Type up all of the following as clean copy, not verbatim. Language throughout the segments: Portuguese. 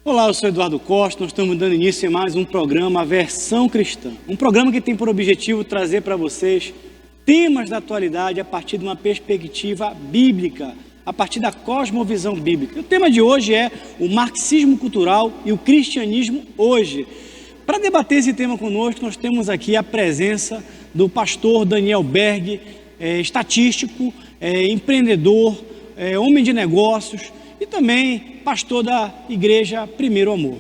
Olá, eu sou Eduardo Costa, nós estamos dando início a mais um programa, a Versão Cristã. Um programa que tem por objetivo trazer para vocês temas da atualidade a partir de uma perspectiva bíblica, a partir da cosmovisão bíblica. O tema de hoje é o marxismo cultural e o cristianismo hoje. Para debater esse tema conosco, nós temos aqui a presença do pastor Daniel Berg, estatístico, empreendedor, homem de negócios e também pastor da Igreja Primeiro Amor.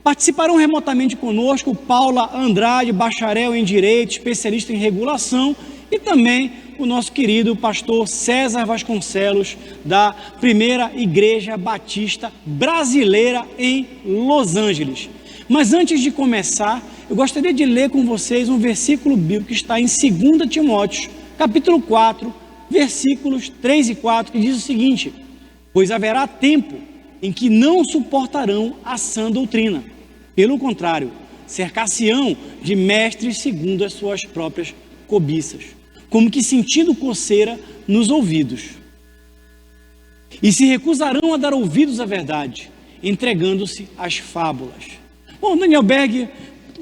Participarão remotamente conosco Paula Andrade, bacharel em Direito, especialista em regulação, e também o nosso querido pastor César Vasconcelos, da Primeira Igreja Batista Brasileira em Los Angeles. Mas antes de começar, eu gostaria de ler com vocês um versículo bíblico que está em 2 Timóteo, capítulo 4, versículos 3 e 4, que diz o seguinte: pois haverá tempo em que não suportarão a sã doutrina. Pelo contrário, cercar-se-ão de mestres segundo as suas próprias cobiças, como que sentindo coceira nos ouvidos. E se recusarão a dar ouvidos à verdade, entregando-se às fábulas. Bom, Daniel Berg,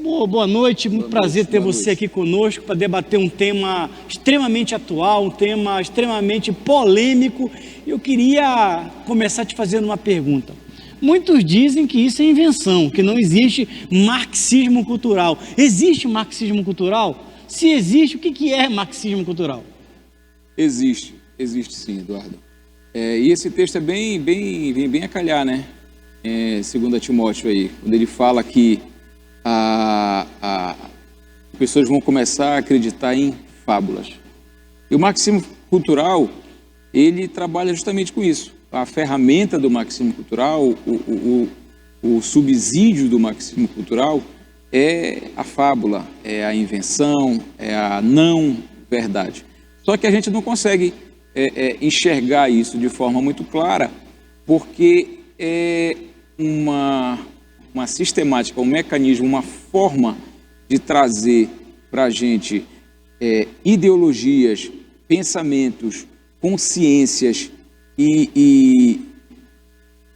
boa noite, muito prazer ter você aqui conosco para debater um tema extremamente atual, um tema extremamente polêmico. Eu queria começar te fazendo uma pergunta. Muitos dizem que isso é invenção, que não existe marxismo cultural. Existe marxismo cultural? Se existe, o que é marxismo cultural? Existe sim, Eduardo. E esse texto vem bem a calhar, né? 2 Timóteo aí, quando ele fala que as pessoas vão começar a acreditar em fábulas. E o marxismo cultural, ele trabalha justamente com isso. A ferramenta do marxismo cultural, o subsídio do marxismo cultural é a fábula, é a invenção, é a não verdade. Só que a gente não consegue enxergar isso de forma muito clara, porque é uma sistemática, um mecanismo, uma forma de trazer para a gente ideologias, pensamentos, consciências e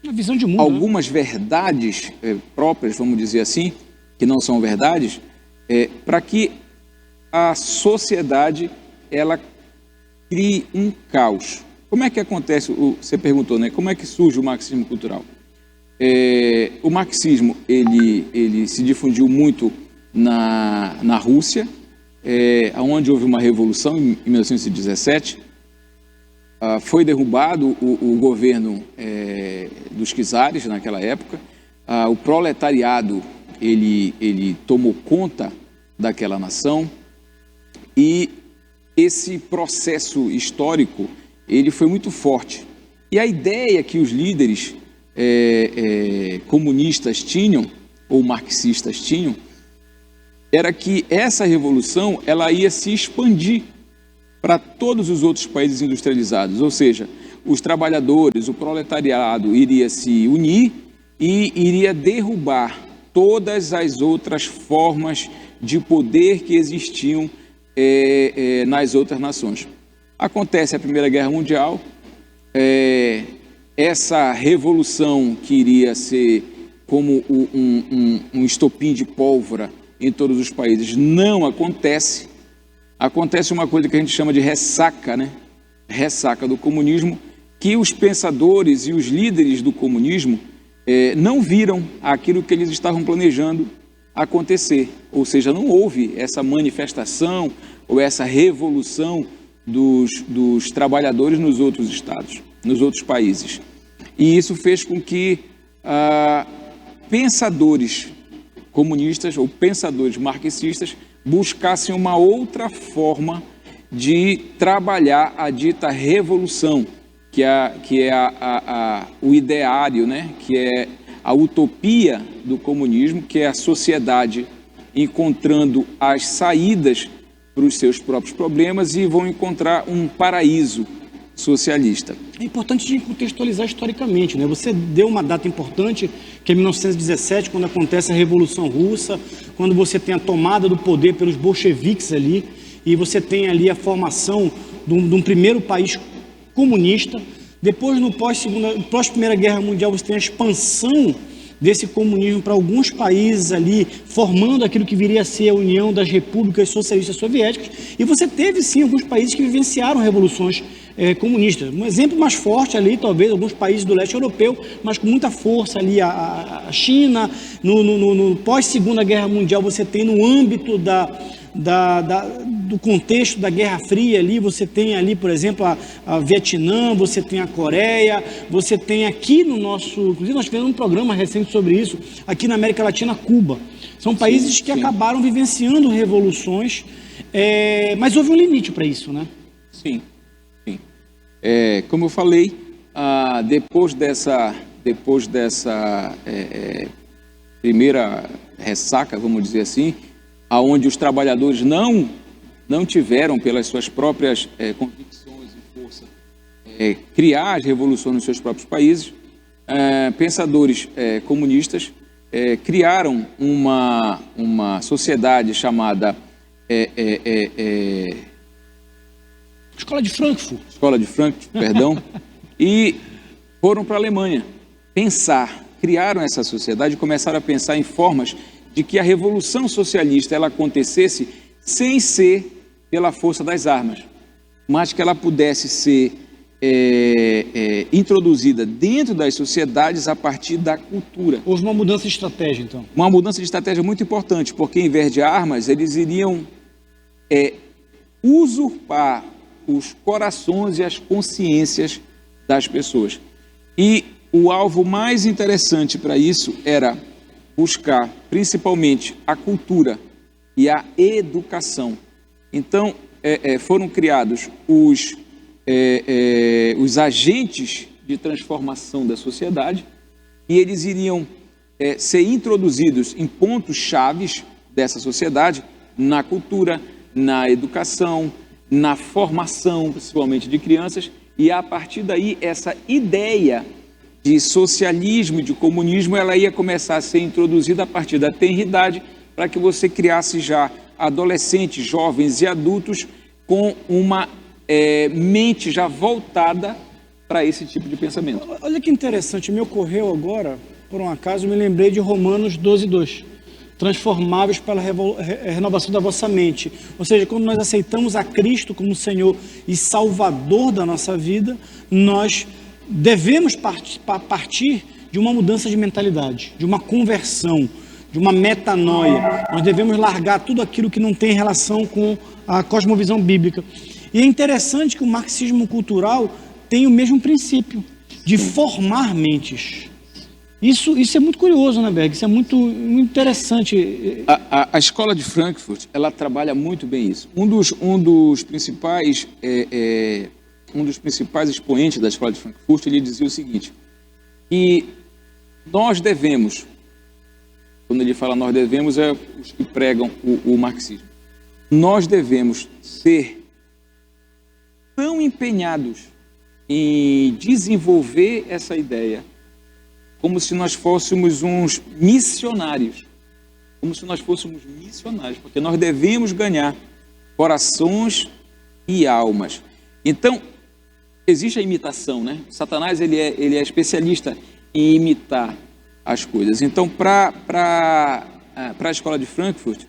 uma visão de mundo, algumas verdades próprias, vamos dizer assim, que não são verdades, para que a sociedade ela crie um caos. Como é que acontece? Você perguntou, né? Como é que surge o marxismo cultural? O marxismo ele se difundiu muito na Rússia, onde houve uma revolução em 1917. Foi derrubado o governo dos czares naquela época. O proletariado ele tomou conta daquela nação, e esse processo histórico ele foi muito forte. E a ideia que os líderes comunistas tinham, ou marxistas tinham, era que essa revolução ela ia se expandir para todos os outros países industrializados, ou seja, os trabalhadores, o proletariado iria se unir e iria derrubar todas as outras formas de poder que existiam nas outras nações. Acontece a Primeira Guerra Mundial, essa revolução que iria ser como um estopim de pólvora em todos os países não acontece. Acontece uma coisa que a gente chama de ressaca, né? Ressaca do comunismo, que os pensadores e os líderes do comunismo não viram aquilo que eles estavam planejando acontecer. Ou seja, não houve essa manifestação ou essa revolução dos trabalhadores nos outros estados, nos outros países. E isso fez com que pensadores comunistas ou pensadores marxistas buscassem uma outra forma de trabalhar a dita revolução, que é o ideário, né? Que é a utopia do comunismo, que é a sociedade encontrando as saídas para os seus próprios problemas e vão encontrar um paraíso socialista. É importante a gente contextualizar historicamente, né? Você deu uma data importante, que é 1917, quando acontece a Revolução Russa, quando você tem a tomada do poder pelos bolcheviques ali, e você tem ali a formação de um primeiro país comunista. Depois, no pós-Primeira Guerra Mundial, você tem a expansão desse comunismo para alguns países ali, formando aquilo que viria a ser a União das Repúblicas Socialistas Soviéticas, e você teve sim alguns países que vivenciaram revoluções comunistas. Um exemplo mais forte ali, talvez, alguns países do leste europeu, mas com muita força ali, a China, no pós-Segunda Guerra Mundial, você tem no âmbito do contexto da Guerra Fria ali, você tem ali, por exemplo, a Vietnã, você tem a Coreia, você tem aqui no nosso, inclusive nós tivemos um programa recente sobre isso, aqui na América Latina, Cuba. São países que acabaram vivenciando revoluções, mas houve um limite para isso, né? Sim. Como eu falei, depois dessa primeira ressaca, vamos dizer assim, aonde os trabalhadores não tiveram, pelas suas próprias convicções e força, criar as revoluções nos seus próprios países, pensadores comunistas criaram uma sociedade chamada Escola de Frankfurt, perdão, e foram para a Alemanha criaram essa sociedade e começaram a pensar em formas de que a revolução socialista ela acontecesse sem ser pela força das armas, mas que ela pudesse ser introduzida dentro das sociedades a partir da cultura. Houve uma mudança de estratégia, então. Uma mudança de estratégia muito importante, porque em vez de armas, eles iriam usurpar os corações e as consciências das pessoas. E o alvo mais interessante para isso era buscar principalmente a cultura e a educação. Então, foram criados os agentes de transformação da sociedade e eles iriam ser introduzidos em pontos chaves dessa sociedade, na cultura, na educação, na formação, principalmente de crianças, e a partir daí essa ideia de socialismo e de comunismo, ela ia começar a ser introduzida a partir da tenridade, para que você criasse já adolescentes, jovens e adultos com uma mente já voltada para esse tipo de pensamento. Olha que interessante, me ocorreu agora, por um acaso, me lembrei de Romanos 12:2. Transformáveis pela renovação da vossa mente. Ou seja, quando nós aceitamos a Cristo como Senhor e Salvador da nossa vida, nós devemos partir de uma mudança de mentalidade, de uma conversão, de uma metanoia. Nós devemos largar tudo aquilo que não tem relação com a cosmovisão bíblica. E é interessante que o marxismo cultural tem o mesmo princípio, de formar mentes. Isso é muito curioso, né, Berg? Isso é muito interessante. A escola de Frankfurt, ela trabalha muito bem isso. Um dos principais expoentes da escola de Frankfurt, ele dizia o seguinte, que nós devemos, quando ele fala nós devemos, é os que pregam o marxismo, nós devemos ser tão empenhados em desenvolver essa ideia, como se nós fôssemos uns missionários, porque nós devemos ganhar corações e almas. Então, existe a imitação, né? Satanás, ele é especialista em imitar as coisas. Então, para a escola de Frankfurt,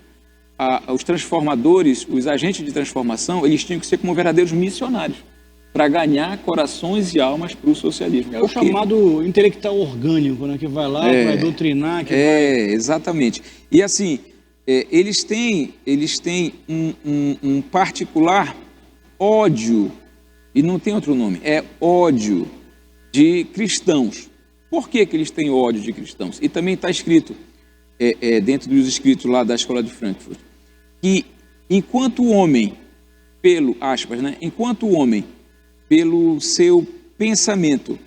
os transformadores, os agentes de transformação, eles tinham que ser como verdadeiros missionários, para ganhar corações e almas para o socialismo. É o chamado intelectual orgânico, né? Que vai lá, vai doutrinar. Exatamente. E assim, eles têm um particular ódio, e não tem outro nome, é ódio de cristãos. Por que eles têm ódio de cristãos? E também está escrito, dentro dos escritos lá da escola de Frankfurt, que enquanto o homem, pelo seu pensamento,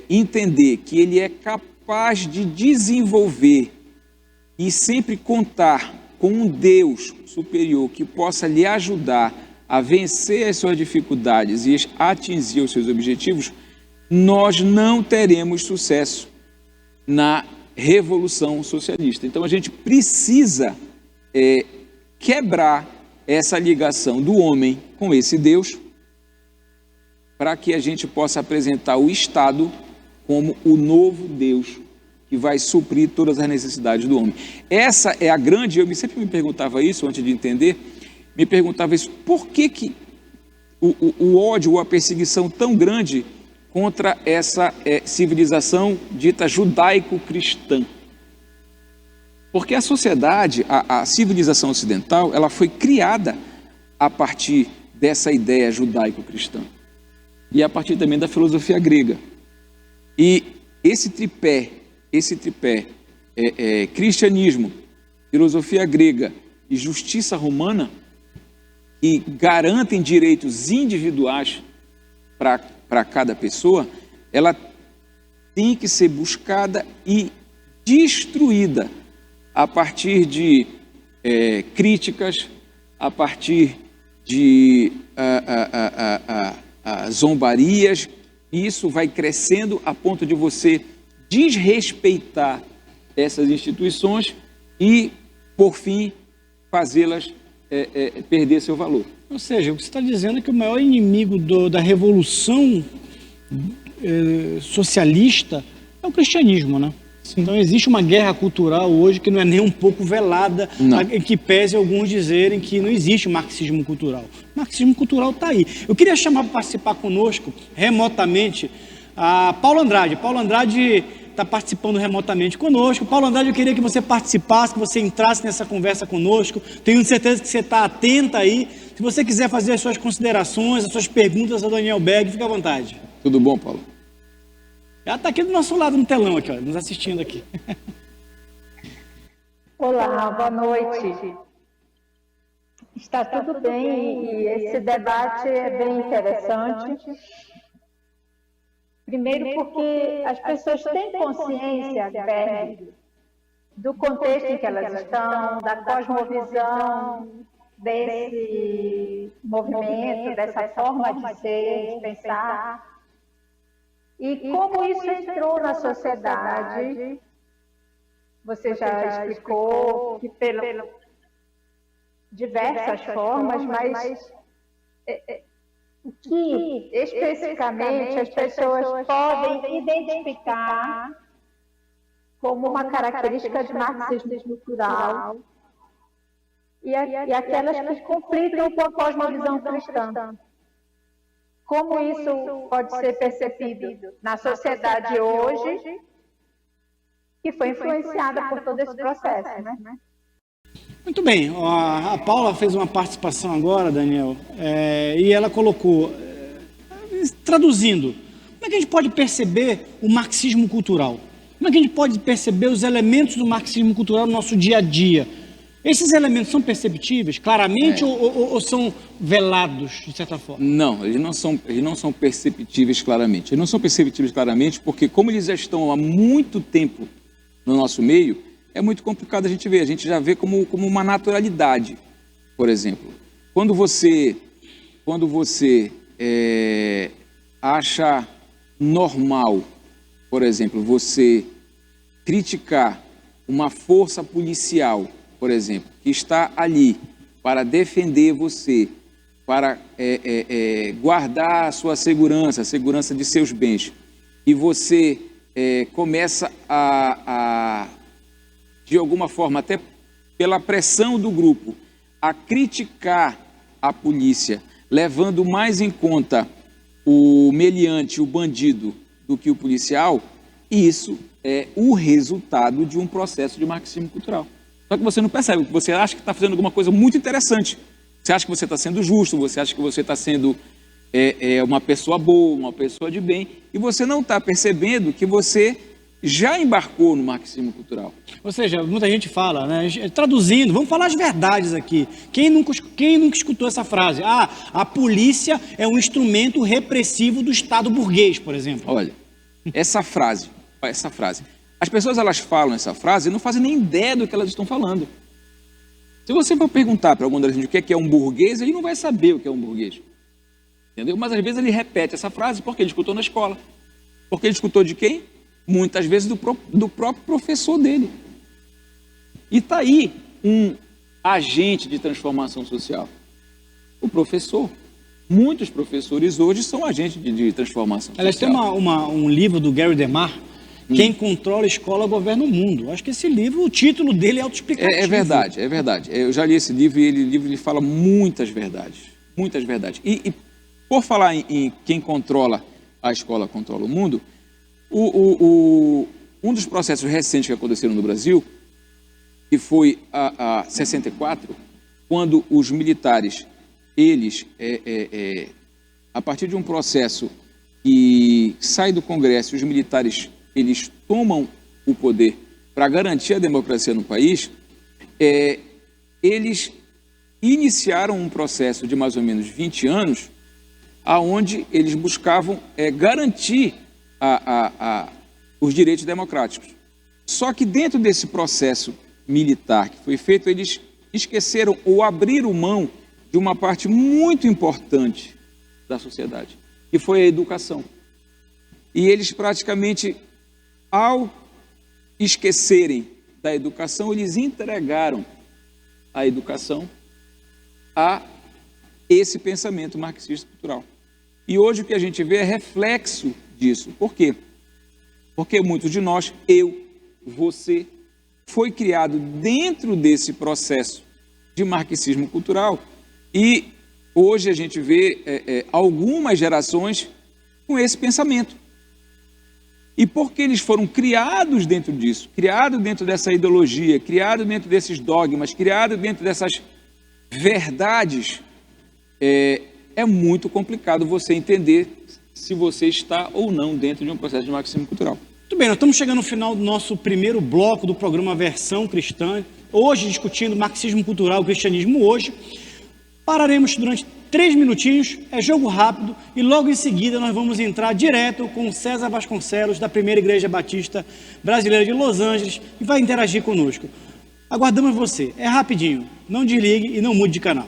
entender que ele é capaz de desenvolver e sempre contar com um Deus superior que possa lhe ajudar a vencer as suas dificuldades e atingir os seus objetivos, nós não teremos sucesso na revolução socialista. Então a gente precisa quebrar essa ligação do homem com esse Deus, para que a gente possa apresentar o Estado como o novo Deus que vai suprir todas as necessidades do homem. Essa é a grande... Eu sempre me perguntava isso, antes de entender, me perguntava isso, por que o ódio ou a perseguição tão grande contra essa civilização dita judaico-cristã? Porque a sociedade, a civilização ocidental, ela foi criada a partir dessa ideia judaico-cristã e a partir também da filosofia grega. E esse tripé, cristianismo, filosofia grega e justiça romana, que garantem direitos individuais para cada pessoa, ela tem que ser buscada e destruída a partir de críticas, a partir de zombarias, e isso vai crescendo a ponto de você desrespeitar essas instituições e, por fim, fazê-las perder seu valor. Ou seja, o que você está dizendo é que o maior inimigo da revolução socialista é o cristianismo, né? Sim. Então existe uma guerra cultural hoje que não é nem um pouco velada, em que pese alguns dizerem que não existe marxismo cultural. O marxismo cultural está aí. Eu queria chamar para participar conosco, remotamente, a Paulo Andrade. Paulo Andrade está participando remotamente conosco. Paulo Andrade, eu queria que você participasse, que você entrasse nessa conversa conosco. Tenho certeza que você está atenta aí. Se você quiser fazer as suas considerações, as suas perguntas ao Daniel Berg, fique à vontade. Tudo bom, Paulo? Ela está aqui do nosso lado no telão, aqui, ó, nos assistindo aqui. Olá, boa noite. Está tudo bem e esse debate é bem interessante. Primeiro porque as pessoas têm consciência, Berg, do contexto em que elas estão, da cosmovisão desse movimento, dessa forma de ser, de pensar. E como isso entrou na sociedade, você já explicou que pelas diversas formas, mas o que especificamente as pessoas podem identificar como uma característica de marxismo cultural e aquelas que conflitam com a cosmovisão cristã. Como isso pode ser percebido na sociedade hoje, que foi influenciada por todo esse processo, né? Muito bem, a Paula fez uma participação agora, Daniel, e ela colocou, traduzindo, como é que a gente pode perceber o marxismo cultural? Como é que a gente pode perceber os elementos do marxismo cultural no nosso dia a dia? Esses elementos são perceptíveis claramente ou são velados, de certa forma? Não, eles não são perceptíveis claramente. Eles não são perceptíveis claramente porque, como eles já estão há muito tempo no nosso meio, é muito complicado a gente ver. A gente já vê como uma naturalidade, por exemplo. Quando você acha normal, por exemplo, você criticar uma força policial, por exemplo, que está ali para defender você, para guardar a sua segurança, a segurança de seus bens, e você começa de alguma forma, até pela pressão do grupo, a criticar a polícia, levando mais em conta o meliante, o bandido, do que o policial, isso é o resultado de um processo de marxismo cultural. Só que você não percebe, você acha que está fazendo alguma coisa muito interessante. Você acha que você está sendo justo, você acha que você está sendo uma pessoa boa, uma pessoa de bem, e você não está percebendo que você já embarcou no marxismo cultural. Ou seja, muita gente fala, né? Traduzindo, vamos falar as verdades aqui. Quem nunca escutou essa frase? A polícia é um instrumento repressivo do Estado burguês, por exemplo. Olha, essa frase, as pessoas elas falam essa frase e não fazem nem ideia do que elas estão falando. Se você for perguntar para algum deles o que é um burguês, ele não vai saber o que é um burguês. Entendeu? Mas às vezes ele repete essa frase porque ele escutou na escola. Porque ele escutou de quem? Muitas vezes do próprio professor dele. E está aí um agente de transformação social. O professor. Muitos professores hoje são agentes de transformação social. Aliás, tem um livro do Gary DeMar Quem controla a escola governa o mundo. Acho que esse livro, o título dele é autoexplicativo. É verdade, é verdade. Eu já li esse livro e o livro ele fala muitas verdades. Muitas verdades. E por falar em quem controla a escola, controla o mundo, um dos processos recentes que aconteceram no Brasil, que foi a 64, quando os militares, eles, a partir de um processo que sai do Congresso, os militares, eles tomam o poder para garantir a democracia no país, eles iniciaram um processo de mais ou menos 20 anos, aonde eles buscavam garantir os direitos democráticos. Só que dentro desse processo militar que foi feito, eles esqueceram ou abriram mão de uma parte muito importante da sociedade, que foi a educação. E eles praticamente, ao esquecerem da educação, eles entregaram a educação a esse pensamento marxista cultural. E hoje o que a gente vê é reflexo disso. Por quê? Porque muitos de nós, eu, você, foi criado dentro desse processo de marxismo cultural e hoje a gente vê algumas gerações com esse pensamento. E porque eles foram criados dentro disso, criados dentro dessa ideologia, criados dentro desses dogmas, criados dentro dessas verdades, é muito complicado você entender se você está ou não dentro de um processo de marxismo cultural. Muito bem, nós estamos chegando no final do nosso primeiro bloco do programa Versão Cristã, hoje discutindo marxismo cultural, cristianismo hoje. Pararemos durante 3 minutinhos, é jogo rápido, e logo em seguida nós vamos entrar direto com César Vasconcelos, da Primeira Igreja Batista Brasileira de Los Angeles, e vai interagir conosco. Aguardamos você, é rapidinho, não desligue e não mude de canal.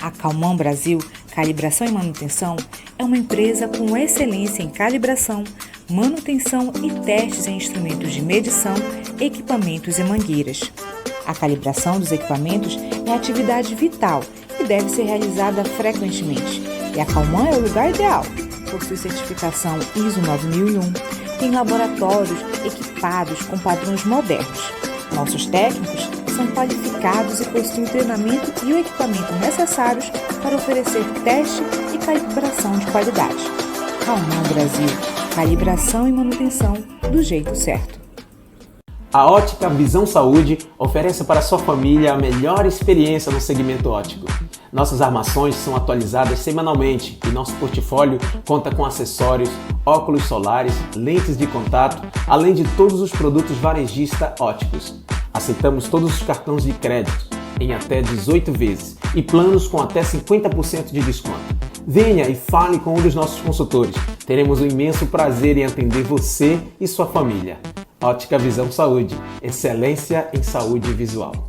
A Calman Brasil Calibração e Manutenção é uma empresa com excelência em calibração, manutenção e testes em instrumentos de medição, equipamentos e mangueiras. A calibração dos equipamentos é atividade vital e deve ser realizada frequentemente. E a Calman é o lugar ideal. Possui certificação ISO 9001, tem laboratórios equipados com padrões modernos. Nossos técnicos são qualificados e possuem o treinamento e o equipamento necessários para oferecer teste e calibração de qualidade. Calman Brasil, calibração e manutenção do jeito certo. A Ótica Visão Saúde oferece para sua família a melhor experiência no segmento óptico. Nossas armações são atualizadas semanalmente e nosso portfólio conta com acessórios, óculos solares, lentes de contato, além de todos os produtos varejista ópticos. Aceitamos todos os cartões de crédito em até 18 vezes e planos com até 50% de desconto. Venha e fale com um dos nossos consultores. Teremos um imenso prazer em atender você e sua família. Ótica Visão Saúde, excelência em saúde visual.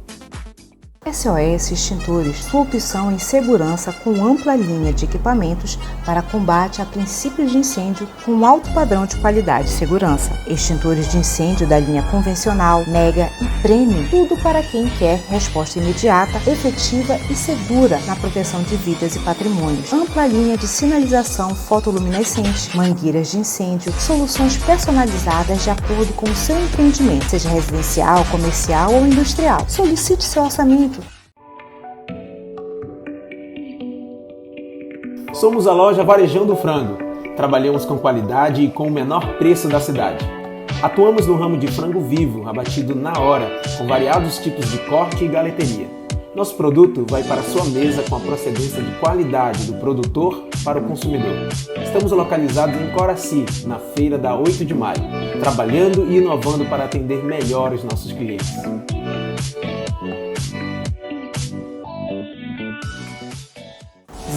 SOS Extintores, sua opção em segurança com ampla linha de equipamentos para combate a princípios de incêndio com alto padrão de qualidade e segurança. Extintores de incêndio da linha convencional, mega e premium, tudo para quem quer resposta imediata, efetiva e segura na proteção de vidas e patrimônios. Ampla linha de sinalização fotoluminescente, mangueiras de incêndio, soluções personalizadas de acordo com o seu empreendimento, seja residencial, comercial ou industrial. Solicite seu orçamento. Somos a loja Varejão Frango. Trabalhamos com qualidade e com o menor preço da cidade. Atuamos no ramo de frango vivo, abatido na hora, com variados tipos de corte e galeteria. Nosso produto vai para a sua mesa com a procedência de qualidade do produtor para o consumidor. Estamos localizados em Coraci, na feira da 8 de maio, trabalhando e inovando para atender melhor os nossos clientes.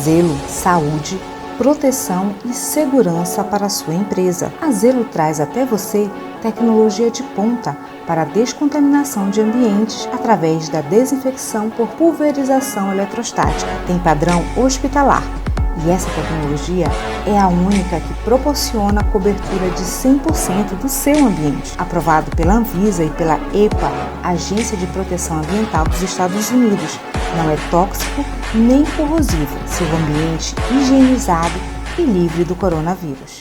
Zelo, saúde, proteção e segurança para a sua empresa. A Zelo traz até você tecnologia de ponta para a descontaminação de ambientes através da desinfecção por pulverização eletrostática. Tem padrão hospitalar, E essa tecnologia é a única que proporciona a cobertura de 100% do seu ambiente, aprovado pela Anvisa e pela EPA, Agência de Proteção Ambiental dos Estados Unidos. Não é tóxico nem corrosivo, seu ambiente higienizado e livre do coronavírus.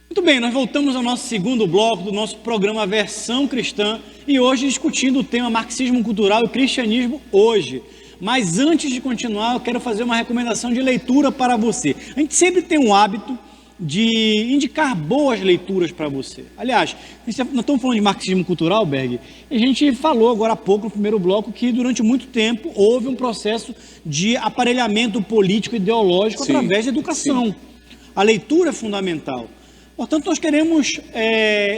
Muito bem, nós voltamos ao nosso segundo bloco do nosso programa Versão Cristã e hoje discutindo o tema marxismo cultural e cristianismo hoje. Mas antes de continuar, eu quero fazer uma recomendação de leitura para você. A gente sempre tem um hábito de indicar boas leituras para você. Aliás, nós estamos falando de marxismo cultural, Berg, e a gente falou agora há pouco, no primeiro bloco, que durante muito tempo houve um processo de aparelhamento político e ideológico através da educação. Sim. A leitura é fundamental. Portanto, nós queremos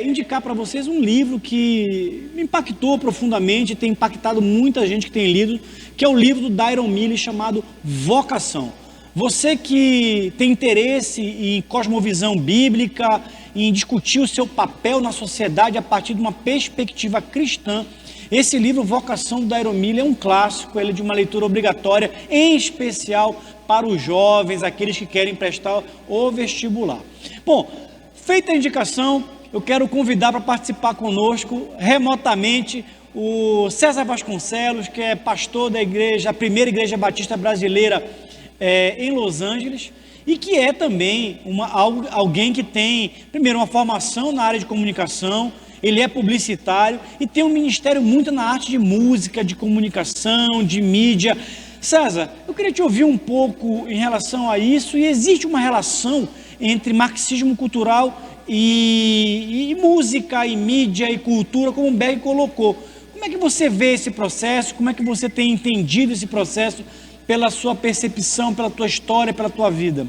indicar para vocês um livro que me impactou profundamente, tem impactado muita gente que tem lido, que é o livro do Dairon Miller chamado Vocação. Você que tem interesse em cosmovisão bíblica, em discutir o seu papel na sociedade a partir de uma perspectiva cristã, esse livro, Vocação, do Dairon Miller, é um clássico, ele é de uma leitura obrigatória, em especial para os jovens, aqueles que querem prestar o vestibular. Bom, feita a indicação, eu quero convidar para participar conosco remotamente o César Vasconcelos, que é pastor da igreja, a primeira igreja batista brasileira em Los Angeles, e que é também alguém que tem, primeiro, uma formação na área de comunicação, ele é publicitário e tem um ministério muito na arte de música, de comunicação, de mídia. César, eu queria te ouvir um pouco em relação a isso, e existe uma relação entre marxismo cultural e música, e mídia, e cultura, como o Berg colocou. Como é que você vê esse processo? Como é que você tem entendido esse processo pela sua percepção, pela tua história, pela tua vida?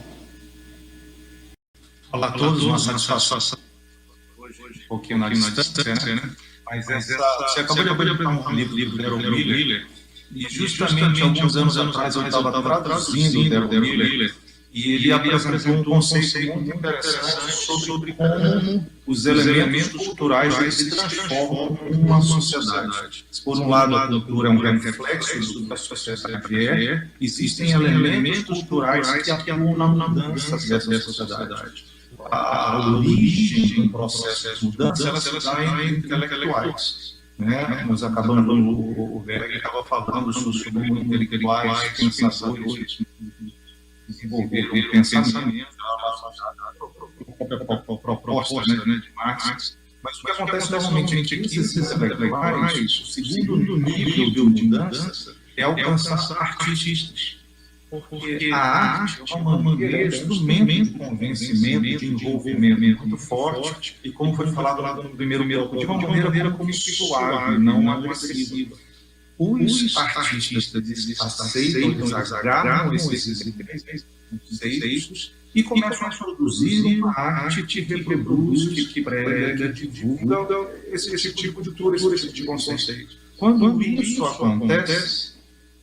Olá a todos, uma satisfação hoje um pouquinho na distância, né? Mas você acabou de apresentar um livro do Dairon Miller, e justamente alguns anos atrás eu estava traduzindo o Dairon Miller, e ele apresentou um conceito muito interessante sobre como os elementos culturais eles se transformam em uma sociedade. Por um lado, a cultura é um reflexo do que a sociedade é, existem elementos culturais que atuam na mudança dessa sociedade. A origem do processo de mudança ela se dá entre intelectuais. Né? Nós acabamos, o Berg estava falando sobre intelectuais, pensadores, desenvolver o pensamento, a proposta de Marx. Mas o que acontece normalmente é que esses intelectuais, o segundo nível de mudança é alcançar artistas. Porque a arte é uma maneira, instrumento de convencimento, de envolvimento muito forte, e como foi falado lá no primeiro bloco, de uma maneira como suave, não agressiva. Os artistas aceitam, eles agarram esses conceitos e começam a produzir uma arte que reproduz, que prega, que divulga esse tipo de cultura, esse tipo de conceito. Quando isso acontece,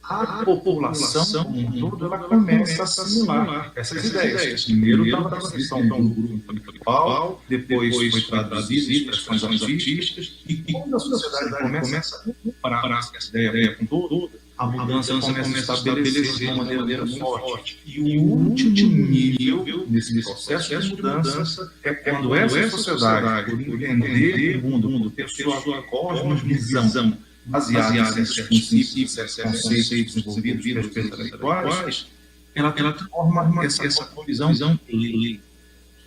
a população como um todo ela começa a assimilar essas ideias. Primeiro estava na descrição do grupo intelectual, depois foi traduzido em expressões artísticas, e quando a sociedade começa a comparar essa ideia com tudo, a mudança começa a estabelecer de uma maneira muito forte. E o último nível desse processo de mudança é quando essa sociedade, por entender o mundo, ter sua cosmovisão, baseada nesses princípios, esses conceitos envolvidos pelos intelectuais, ela transforma essa visão em lei.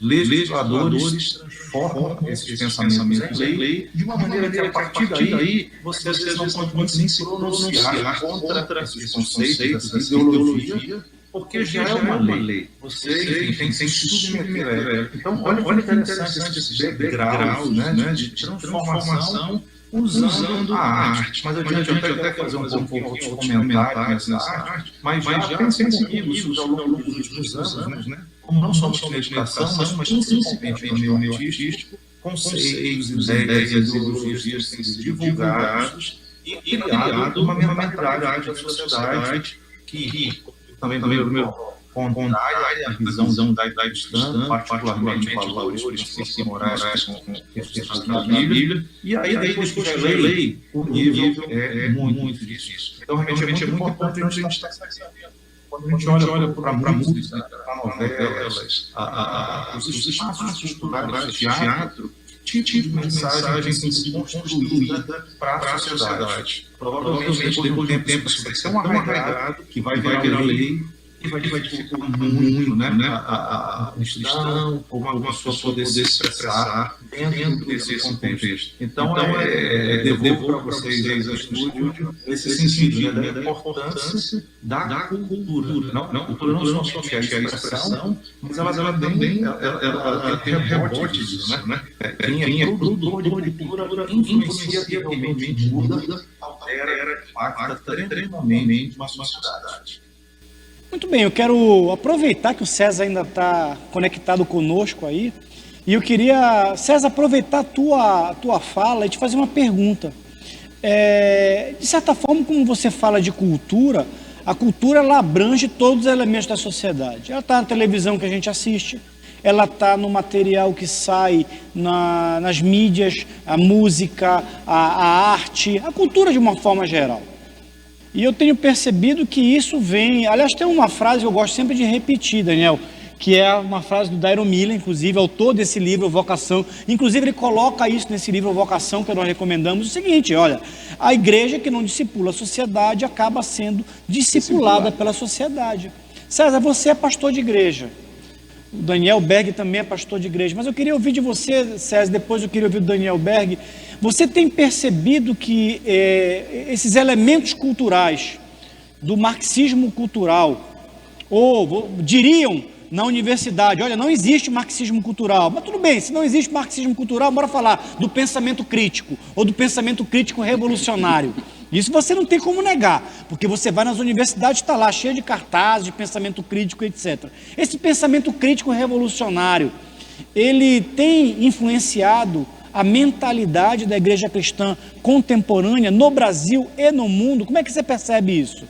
Legisladores transformam esses pensamentos em lei de uma maneira que, a partir daí, você às vezes não pode nem se pronunciar contra esses conceitos, essa ideologia, porque já é uma lei. Você tem que se submeter a ela. Então, olha que interessante esses degraus de transformação usando a arte. Mas adiante eu até fazer um pouco de comentário nessa arte, mas já pensei comigo isso ao longo dos últimos anos, né? Como não somente na educação, mas principalmente no meio artístico, conceitos, ideias, ideologias têm sido divulgados e criado uma mentalidade da sociedade que também no meu contrária à visão da cristã, particularmente valores princípios e morais que são registrados na Bíblia, e aí depois que vai ler, o nível é muito difícil. Então, realmente é muito importante a gente estar sabendo. Quando a gente olha para a música, para novelas, os espaços culturais de teatro, que tipo de mensagem tem sido construída para a sociedade. Provavelmente, depois de um tempo, isso vai ser tão arraigado que vai virar lei e vai dificultar muito, né, a instituição, ou uma pessoa poder se expressar dentro desse contexto. Então, devolvo para vocês a estúdio nesse sentido, né, da importância da cultura. Não, cultura não somente é a expressão, mas ela também tem rebote disso, né? Quem é produtor de cultura influencia realmente, muda, altera, impacta tremendamente uma sociedade. Muito bem, eu quero aproveitar que o César ainda está conectado conosco aí, e eu queria, César, aproveitar a tua fala e te fazer uma pergunta. De certa forma, como você fala de cultura, a cultura ela abrange todos os elementos da sociedade. Ela está na televisão que a gente assiste, ela está no material que sai nas mídias, a música, a arte, a cultura de uma forma geral. E eu tenho percebido que isso vem... Aliás, tem uma frase que eu gosto sempre de repetir, Daniel, que é uma frase do Dairo Miller, inclusive, autor desse livro, Vocação. Inclusive, ele coloca isso nesse livro, Vocação, que nós recomendamos, o seguinte, olha, a igreja que não discipula a sociedade acaba sendo discipulada pela sociedade. César, você é pastor de igreja. O Daniel Berg também é pastor de igreja. Mas eu queria ouvir de você, César, depois eu queria ouvir do Daniel Berg. Você tem percebido que esses elementos culturais do marxismo cultural, ou diriam na universidade, olha, não existe marxismo cultural, mas tudo bem, se não existe marxismo cultural, bora falar do pensamento crítico, ou do pensamento crítico revolucionário. Isso você não tem como negar, porque você vai nas universidades, está lá cheio de cartazes, de pensamento crítico, etc. Esse pensamento crítico revolucionário, ele tem influenciado a mentalidade da igreja cristã contemporânea no Brasil e no mundo? Como é que você percebe isso?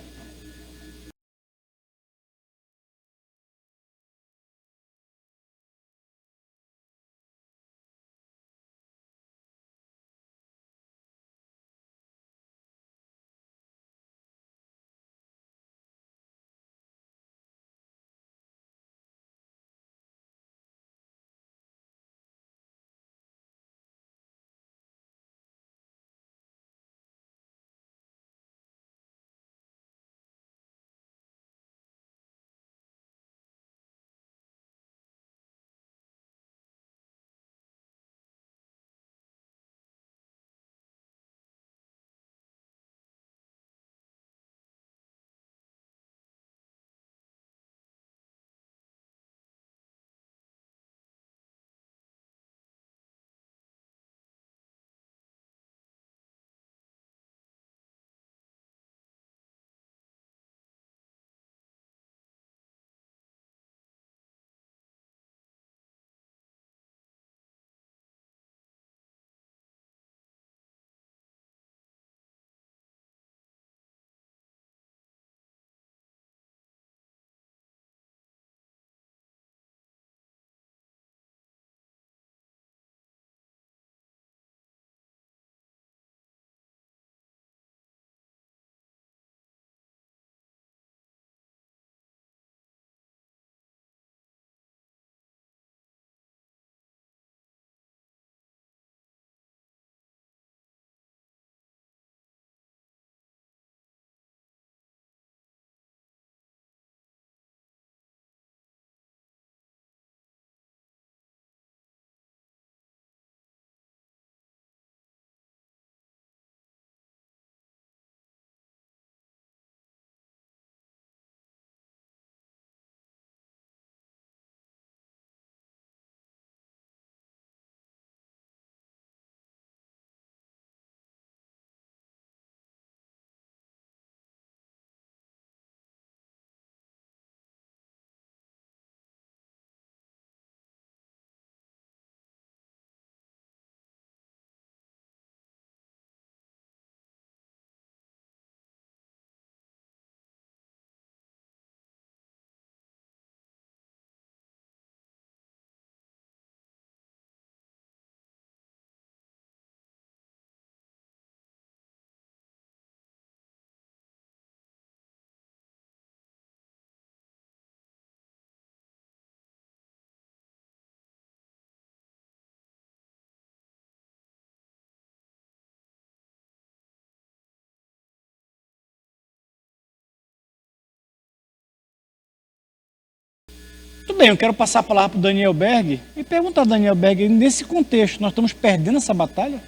Tudo bem, eu quero passar a palavra para o Daniel Berg e perguntar, Daniel Berg, nesse contexto, nós estamos perdendo essa batalha?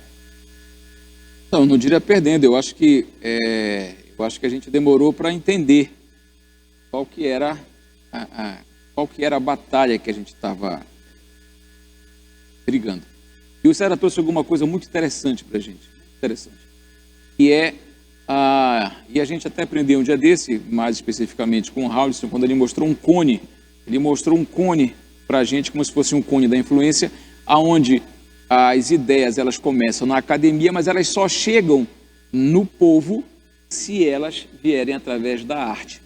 Não diria perdendo. Eu acho que a gente demorou para entender qual que era a batalha que a gente estava brigando. E o Sara trouxe alguma coisa muito interessante para a gente, que é e a gente até aprendeu um dia desse, mais especificamente com o Haldson, quando ele mostrou um cone. Ele mostrou um cone para a gente, como se fosse um cone da influência, aonde as ideias elas começam na academia, mas elas só chegam no povo se elas vierem através da arte.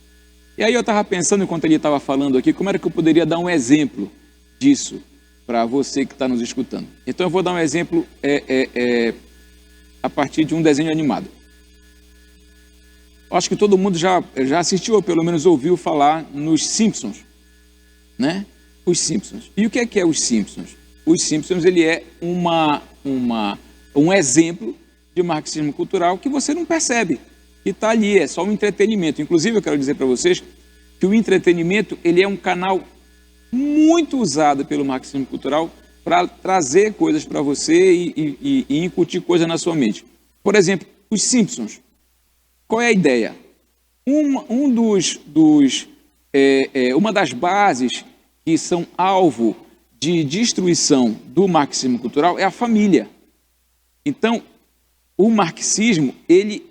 E aí eu estava pensando, enquanto ele estava falando aqui, como era que eu poderia dar um exemplo disso para você que está nos escutando. Então eu vou dar um exemplo a partir de um desenho animado. Acho que todo mundo já assistiu, ou pelo menos ouviu falar nos Simpsons, né? Os Simpsons. E o que é os Simpsons? Os Simpsons, ele é um exemplo de marxismo cultural que você não percebe, que está ali, é só um entretenimento. Inclusive, eu quero dizer para vocês que o entretenimento, ele é um canal muito usado pelo marxismo cultural para trazer coisas para você e incutir coisas na sua mente. Por exemplo, os Simpsons. Qual é a ideia? Uma das bases que são alvo de destruição do marxismo cultural é a família. Então, o marxismo, ele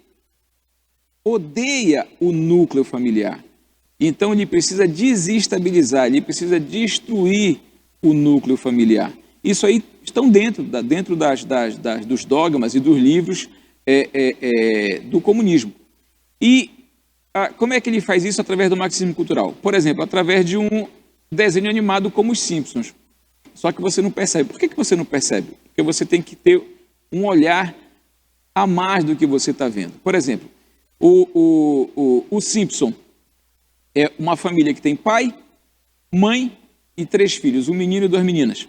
odeia o núcleo familiar. Então, ele precisa desestabilizar, ele precisa destruir o núcleo familiar. Isso aí estão dentro dos dogmas e dos livros do comunismo. E como é que ele faz isso através do marxismo cultural? Por exemplo, através de um desenho animado como os Simpsons. Só que você não percebe. Por que você não percebe? Porque você tem que ter um olhar a mais do que você está vendo. Por exemplo, o Simpson é uma família que tem pai, mãe e 3 filhos, um menino e 2 meninas.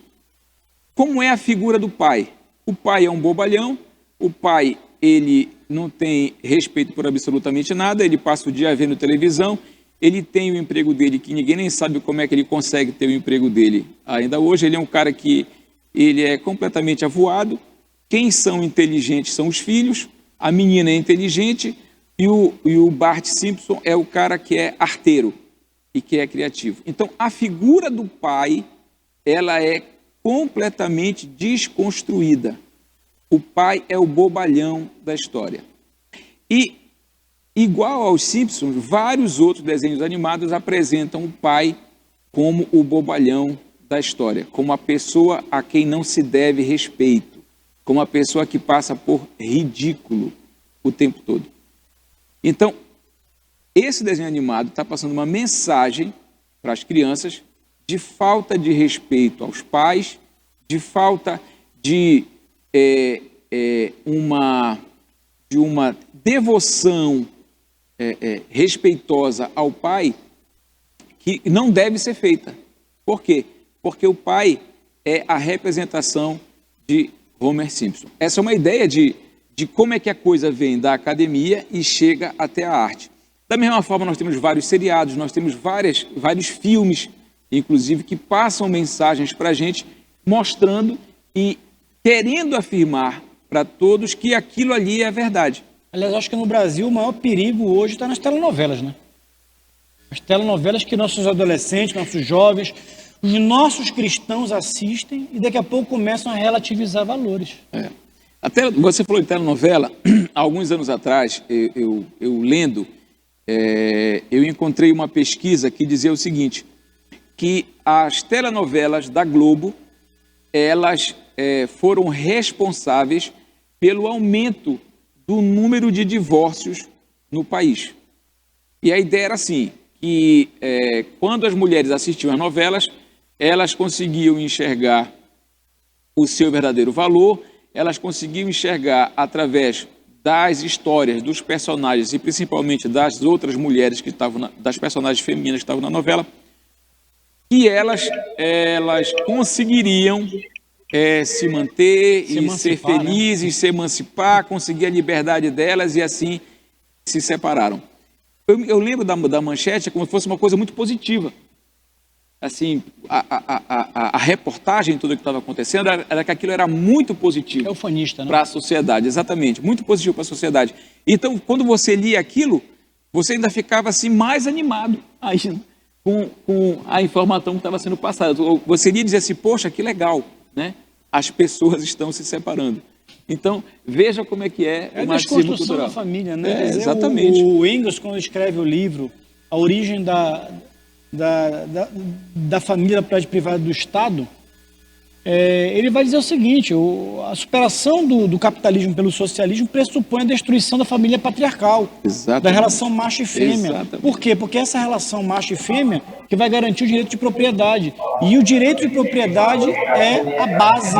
Como é a figura do pai? O pai é um bobalhão, o pai, ele não tem respeito por absolutamente nada, ele passa o dia vendo televisão, ele tem o emprego dele, que ninguém nem sabe como é que ele consegue ter o emprego dele ainda hoje. Ele é um cara que ele é completamente avoado. Quem são inteligentes são os filhos, a menina é inteligente e o Bart Simpson é o cara que é arteiro e que é criativo. Então, a figura do pai, ela é completamente desconstruída. O pai é o bobalhão da história. E, igual aos Simpsons, vários outros desenhos animados apresentam o pai como o bobalhão da história, como a pessoa a quem não se deve respeito, como a pessoa que passa por ridículo o tempo todo. Então, esse desenho animado está passando uma mensagem para as crianças de falta de respeito aos pais, de falta de uma devoção respeitosa ao pai que não deve ser feita. Por quê? Porque o pai é a representação de Homer Simpson. Essa é uma ideia de como é que a coisa vem da academia e chega até a arte. Da mesma forma, nós temos vários seriados, nós temos vários filmes, inclusive, que passam mensagens para a gente, mostrando e querendo afirmar para todos que aquilo ali é a verdade. Aliás, acho que no Brasil o maior perigo hoje está nas telenovelas, né? As telenovelas que nossos adolescentes, nossos jovens, os nossos cristãos assistem e daqui a pouco começam a relativizar valores. Até você falou de telenovela, há alguns anos atrás, eu lendo, eu encontrei uma pesquisa que dizia o seguinte, que as telenovelas da Globo, elas foram responsáveis pelo aumento do número de divórcios no país. E a ideia era assim, que quando as mulheres assistiam às novelas, elas conseguiam enxergar o seu verdadeiro valor, elas conseguiam enxergar através das histórias dos personagens e principalmente das outras mulheres que estavam, das personagens femininas que estavam na novela, e elas conseguiriam se manter e ser felizes, né? Se emancipar, conseguir a liberdade delas e assim se separaram. Eu lembro da manchete como se fosse uma coisa muito positiva. assim, a reportagem, tudo que estava acontecendo, era que aquilo era muito positivo. É ufanista, né? Para a sociedade, exatamente, muito positivo para a sociedade. Então, quando você lia aquilo, você ainda ficava assim mais animado ainda com a informação que estava sendo passada. Você iria dizer assim, poxa, que legal, né? As pessoas estão se separando. Então, veja como é que é a o marxismo desconstrução cultural. da família, né? É, exatamente. O Engels, quando escreve o livro A Origem da Família da Propriedade Privada do Estado, ele vai dizer o seguinte: a superação do capitalismo pelo socialismo pressupõe a destruição da família patriarcal, Exatamente. da relação macho e fêmea. Exatamente. Por quê? Porque essa relação macho e fêmea que vai garantir o direito de propriedade. E o direito de propriedade é a base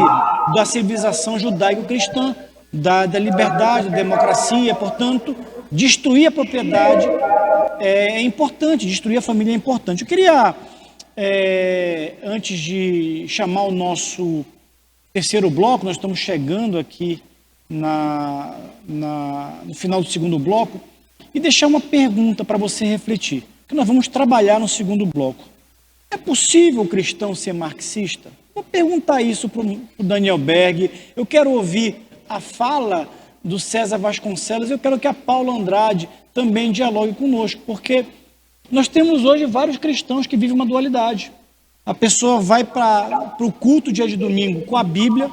da civilização judaico-cristã, da liberdade, da democracia. Portanto, destruir a propriedade é importante, destruir a família é importante. Eu queria... antes de chamar o nosso terceiro bloco, nós estamos chegando aqui no final do segundo bloco, e deixar uma pergunta para você refletir, que nós vamos trabalhar no segundo bloco. É possível o cristão ser marxista? Vou perguntar isso para o Daniel Berg. Eu quero ouvir a fala do César Vasconcelos. Eu quero que a Paula Andrade também dialogue conosco, porque nós temos hoje vários cristãos que vivem uma dualidade. A pessoa vai para o culto dia de domingo com a Bíblia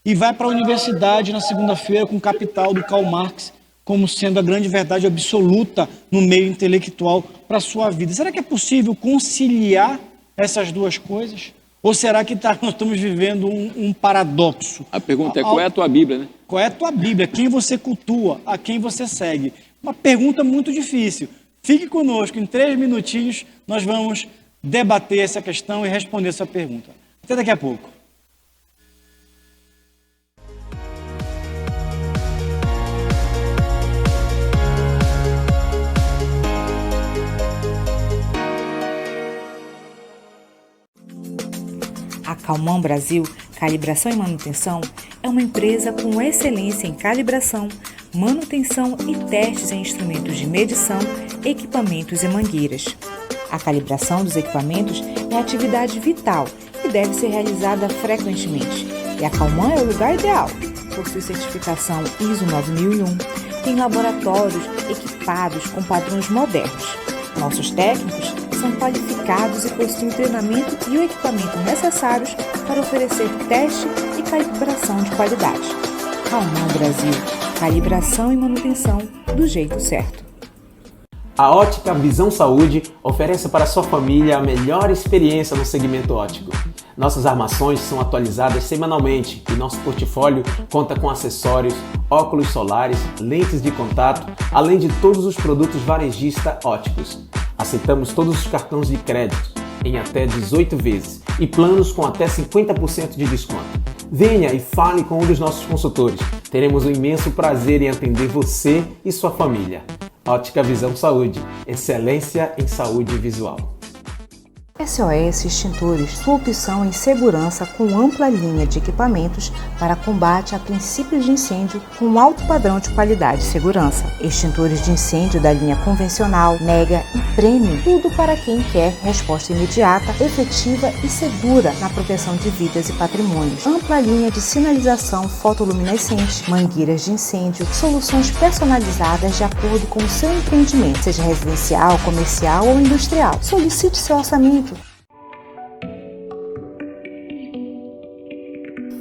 e vai para a universidade na segunda-feira com o Capital do Karl Marx, como sendo a grande verdade absoluta no meio intelectual para a sua vida. Será que é possível conciliar essas duas coisas? Ou será que nós estamos vivendo um paradoxo? A pergunta é, qual é a tua Bíblia, né? Qual é a tua Bíblia? Quem você cultua? A quem você segue? Uma pergunta muito difícil. Fique conosco, em 3 minutinhos nós vamos debater essa questão e responder essa pergunta. Até daqui a pouco. A Calmon Brasil Calibração e Manutenção é uma empresa com excelência em calibração, manutenção e testes em instrumentos de medição, equipamentos e mangueiras. A calibração dos equipamentos é atividade vital e deve ser realizada frequentemente. E a Calmon é o lugar ideal. Possui certificação ISO 9001, tem laboratórios equipados com padrões modernos. Nossos técnicos são qualificados e possuem o treinamento e o equipamento necessários para oferecer teste e calibração de qualidade. Calmon Brasil, calibração e manutenção do jeito certo. A Ótica Visão Saúde oferece para sua família a melhor experiência no segmento óptico. Nossas armações são atualizadas semanalmente e nosso portfólio conta com acessórios, óculos solares, lentes de contato, além de todos os produtos varejista ópticos. Aceitamos todos os cartões de crédito em até 18 vezes e planos com até 50% de desconto. Venha e fale com um dos nossos consultores. Teremos um imenso prazer em atender você e sua família. Ótica Visão Saúde, excelência em saúde visual. SOS Extintores, sua opção em segurança com ampla linha de equipamentos para combate a princípios de incêndio com alto padrão de qualidade e segurança. Extintores de incêndio da linha convencional, mega e premium, tudo para quem quer resposta imediata, efetiva e segura na proteção de vidas e patrimônios. Ampla linha de sinalização fotoluminescente, mangueiras de incêndio, soluções personalizadas de acordo com o seu empreendimento, seja residencial, comercial ou industrial. Solicite seu orçamento.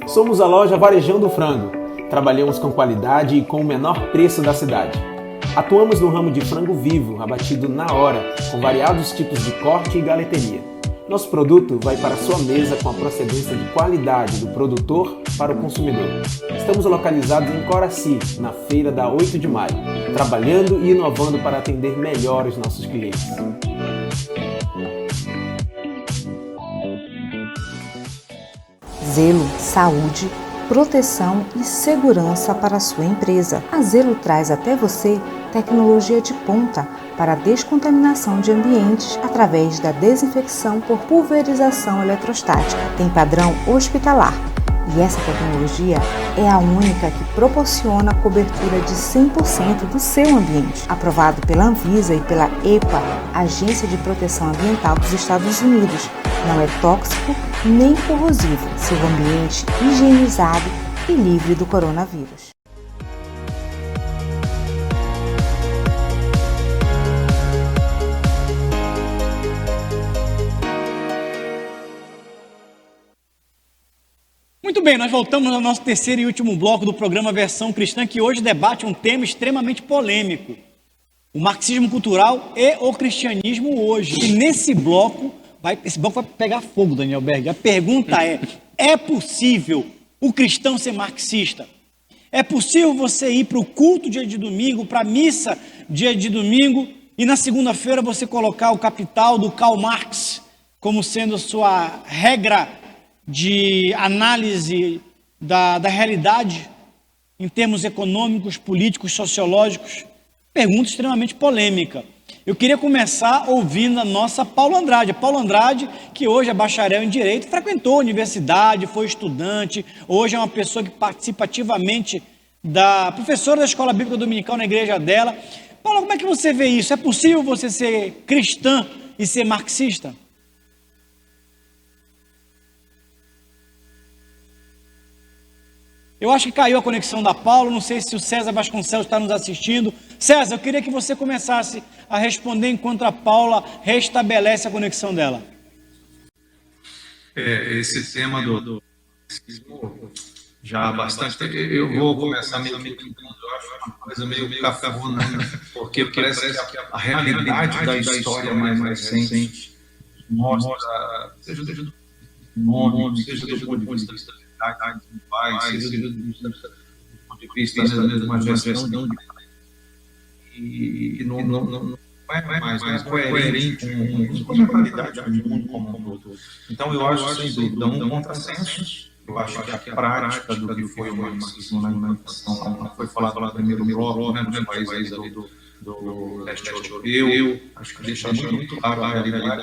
Somos a loja Varejão do Frango. Trabalhamos com qualidade e com o menor preço da cidade. Atuamos no ramo de frango vivo, abatido na hora, com variados tipos de corte e galeteria. Nosso produto vai para a sua mesa com a procedência de qualidade do produtor para o consumidor. Estamos localizados em Coraci, na feira da 8 de maio, trabalhando e inovando para atender melhor os nossos clientes. Zelo, saúde, proteção e segurança para a sua empresa. A Zelo traz até você tecnologia de ponta para a descontaminação de ambientes através da desinfecção por pulverização eletrostática. Tem padrão hospitalar, E essa tecnologia é a única que proporciona a cobertura de 100% do seu ambiente, aprovado pela Anvisa e pela EPA, Agência de Proteção Ambiental dos Estados Unidos. Não é tóxico nem corrosivo, seu ambiente higienizado e livre do coronavírus. Muito bem, nós voltamos ao nosso terceiro e último bloco do programa Versão Cristã, que hoje debate um tema extremamente polêmico: o marxismo cultural e o cristianismo hoje. E nesse bloco, esse bloco vai pegar fogo, Daniel Berg. A pergunta é possível o cristão ser marxista? É possível você ir para o culto dia de domingo, para a missa dia de domingo, e na segunda-feira você colocar o Capital do Karl Marx como sendo a sua regra de análise da realidade em termos econômicos, políticos, sociológicos? Pergunta extremamente polêmica. Eu queria começar ouvindo a nossa Paula Andrade. A Paula Andrade, que hoje é bacharel em Direito, frequentou a universidade, foi estudante, hoje é uma pessoa que participa ativamente professora da Escola Bíblica Dominical na igreja dela. Paula, como é que você vê isso? É possível você ser cristã e ser marxista? Eu acho que caiu a conexão da Paula, não sei se o César Vasconcelos está nos assistindo. César, eu queria que você começasse a responder enquanto a Paula restabelece a conexão dela. Esse tema do já há bastante tempo. Eu vou começar meio que eu acho uma coisa meio cafona, porque parece que a realidade da história mais recente mostra, seja do nome, seja do ponto de vista do pai, seja do ponto de vista de uma gestão e não é mais coerente com a realidade do mundo como um todo. Então eu acho, sem dúvida, um contrassenso. Eu acho que a prática do que foi o marxismo na educação, foi falado lá no primeiro bloco, nos países do leste europeu, acho que deixa muito claro a realidade.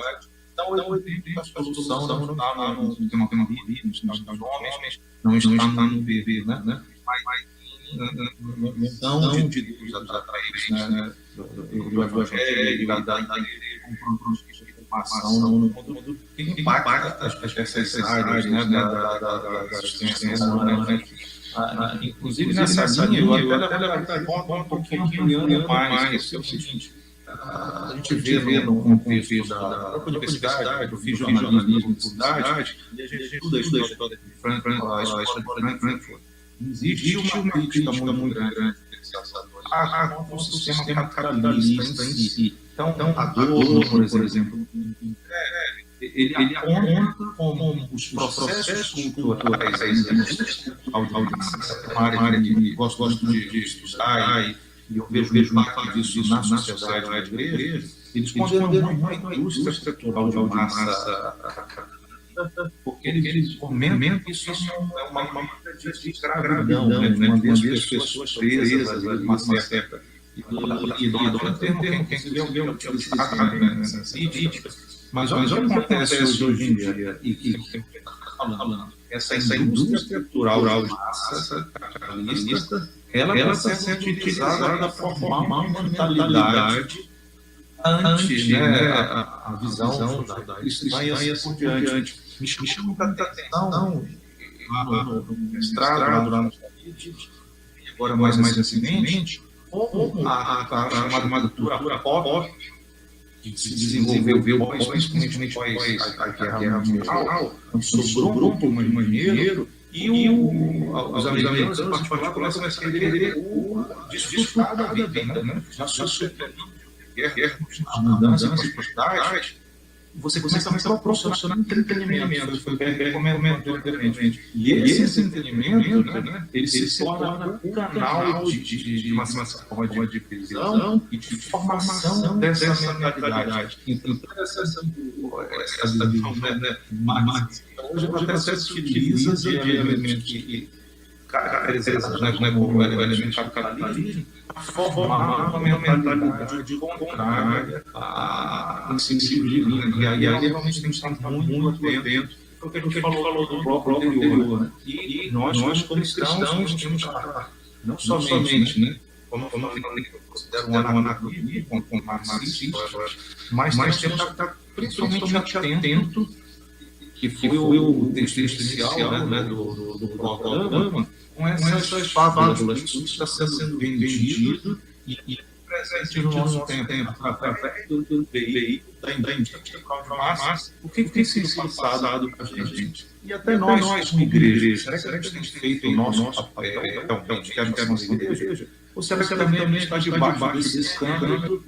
Então, eu entendo que a solução não está no sistema bíblico, no sistema dos homens, não está no viver, né? Mas na missão de Deus através, né, do Evangelho, da informação no mundo, que impacta essas áreas, né, da assistência humana, né? Inclusive, nessa linha, eu até um pouquinho ampliando mais, que é o seguinte: a gente vê no contexto da própria universidade, eu fiz jornalismo na universidade, e a gente estuda a história de Frankfurt. Existe uma crítica muito grande ao sistema capitalista em si. Então, Adorno, por exemplo, ele aponta como os processos culturais, uma área que gosto de estudar, e eu vejo parte disso na sociedade da igreja, eles condenam muito a indústria estrutural de massa, porque eles comentam que isso é uma marca de escravidão, né? Mantendo as pessoas presas uma certa idolatrem quem se vê utilizado nessa crítica. Mas olha o que acontece hoje em dia, e que está falando, essa indústria estrutural de massa capitalista, ela está sendo utilizada para formar uma mentalidade antes, né, a visão da cristã e assim por diante. Me chama muita atenção no mestrado, lá nos Estados Unidos, e agora mais recentemente, como a chamada cultura pop, que se desenvolveu principalmente após a Guerra Mundial, onde sobrou um pouco de dinheiro, e os americanos, em particular, começam a querer desfrutar da vida, né? Já superando a mudança, as prosperidades, você começa a proporcionar entretenimento. Foi bem comentou anteriormente. E esse entretenimento, né, ele se torna um canal de uma forma de visão e de formação dessa mentalidade. Então, essa visão, né, hoje até se utiliza de elementos que caracterizados, né, como elementos capitalistas, para formar uma mentalidade contrária a esse livro. E aí realmente tem que estar muito atento o que a gente falou do bloco anterior, né? E nós, como cristãos, temos não somente, né? Como eu considero um anacronismo, com marxista, mas temos que estar principalmente atento, que foi o texto inicial, né, do programa, com essas fábulas, tudo está sendo vendido e presente no nosso tempo, através do veículo da indústria de massa. O que tem sido passado para a gente? E até nós, como igreja, será que a gente tem feito o nosso papel, realmente, que é a nossa igreja? Ou será que também está debaixo desse escândalo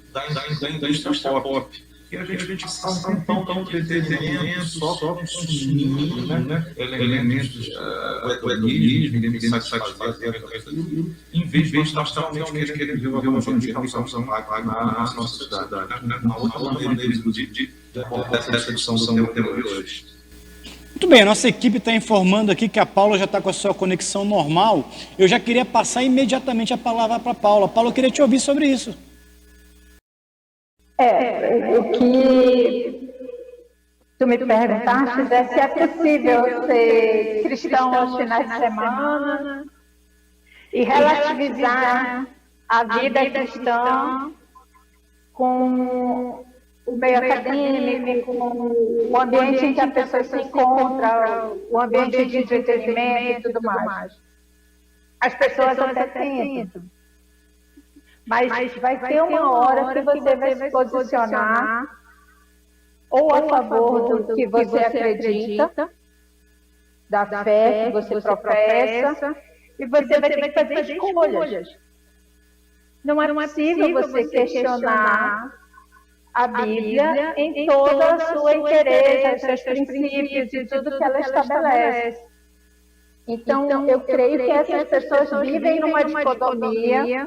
da indústria pop? Que a gente passa um tão desenvolvimento só consumindo, né? Elementos do hedonismo, de satisfazer aquilo, em vez de nós realmente querer viver uma evangelho na nossa sociedade, uma outra maneira de dessa discussão do tema de hoje. Muito bem, a nossa equipe está informando aqui que a Paula já está com a sua conexão normal. Eu já queria passar imediatamente a palavra para a Paula. Paula, eu queria te ouvir sobre isso. O que tu me perguntaste é se é possível ser cristão aos finais de semana e relativizar a vida cristã com o meio acadêmico, com o ambiente em que a pessoa se encontra, o ambiente de entretenimento e tudo mais. As pessoas até tentam. Mas vai ter uma hora que você vai se posicionar ou a favor do que você acredita, da fé que você professa, e você vai ter que fazer escolhas. Não é possível você questionar a Bíblia em toda a sua interesse, os seus princípios e tudo que ela estabelece. Então, eu creio que essas pessoas vivem numa dicotomia,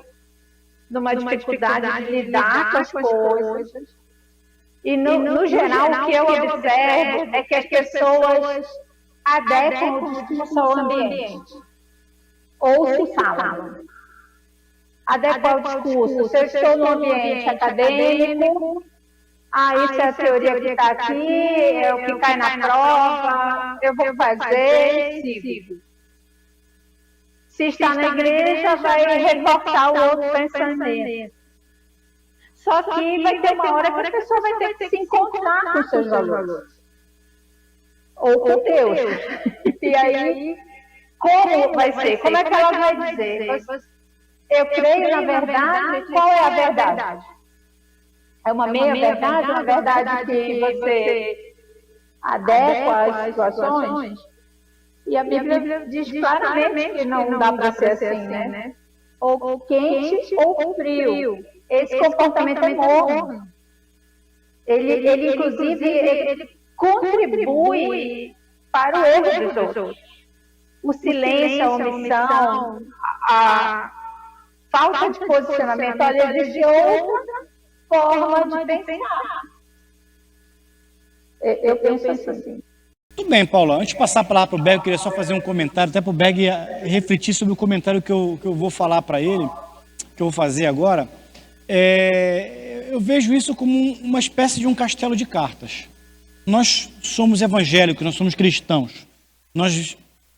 numa dificuldade de lidar com as coisas. E, no geral, o que eu observo é que as pessoas adequam o discurso ao ambiente. Ou se falam. Adequar o discurso. Se eu estou no ambiente acadêmico, isso é a teoria que está aqui, é o que cai na prova, eu vou fazer e sigo. Se está na igreja, vai reforçar o outro pensamento. Só que vai ter uma hora que a pessoa vai ter que se encontrar com seus valores. Ou com Deus. E aí, como vai ser? Como é que ela vai dizer? Eu creio na verdade, qual é a verdade? É uma meia-verdade, uma verdade que você adequa às situações? E a Bíblia diz claramente que não dá para ser assim, né? Ou quente ou frio. Esse comportamento é morno. Ele inclusive, ele contribui para o erro dos outros. O silêncio, a omissão, a falta de posicionamento, olha, existe outra forma de pensar. Eu penso assim. Tudo bem, Paula. Antes de passar a palavra para o Berg, eu queria só fazer um comentário, até para o Berg refletir sobre o comentário que eu vou falar para ele, que eu vou fazer agora. Eu vejo isso como uma espécie de um castelo de cartas. Nós somos evangélicos, nós somos cristãos.